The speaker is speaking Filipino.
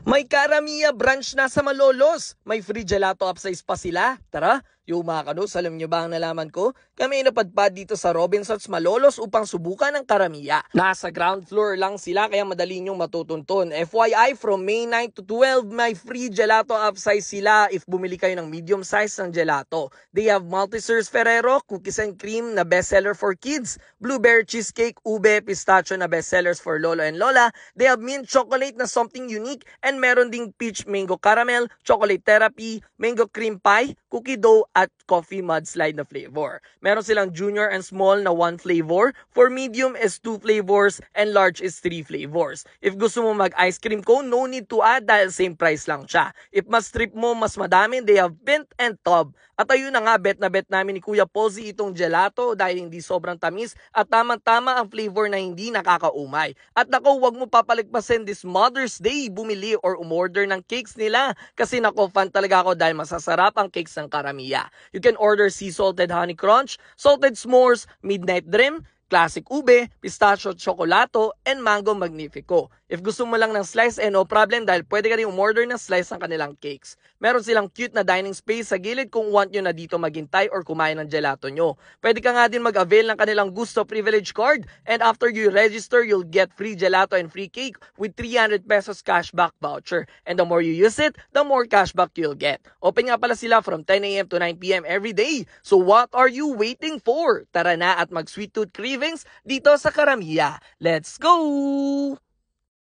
May Karamiya branch na sa Malolos. May free gelato upsize pa sila. Tara, yung mga kanos, alam nyo ba ang nalaman ko? Kami napadpad dito sa Robinsons Malolos upang subukan ang Karamiya. Nasa ground floor lang sila kaya madali nyong matutuntun. FYI, from May 9 to 12, may free gelato upsize sila if bumili kayo ng medium size ng gelato. They have Maltesers Ferrero, cookies and cream na bestseller for kids, blueberry cheesecake, ube, pistachio na bestsellers for lolo and lola. They have mint chocolate na something unique, and meron ding peach mango caramel, chocolate therapy, mango cream pie, cookie dough, at coffee mudslide na flavor. Meron silang junior and small na 1 flavor, for medium is 2 flavors, and large is 3 flavors. If gusto mo mag-ice cream cone, no need to add dahil same price lang siya. If mas trip mo mas madami, they have pint and tub. At ayun na nga, bet na bet namin ni Kuya Pozzy itong gelato dahil hindi sobrang tamis at tamang-tama ang flavor na hindi nakakaumay. At nako, wag mo papaligpasin this Mother's Day, bumili or umorder ng cakes nila kasi nako, fan talaga ako dahil masasarap ang cakes ng Karamiya. You can order sea salted honey crunch, salted s'mores, midnight dream, classic ube, pistachio chocolato, and mango magnifico. If gusto mo lang ng slice, no problem dahil pwede ka rin umorder ng slice ng kanilang cakes. Meron silang cute na dining space sa gilid kung want nyo na dito maghintay or kumain ng gelato nyo. Pwede ka nga din mag-avail ng kanilang Gusto Privilege Card, and after you register, you'll get free gelato and free cake with 300 pesos cashback voucher. And the more you use it, the more cashback you'll get. Open nga pala sila from 10 a.m. to 9 p.m. every day. So what are you waiting for? Tara na at mag-sweet tooth cravings dito sa Karamiya. Let's go!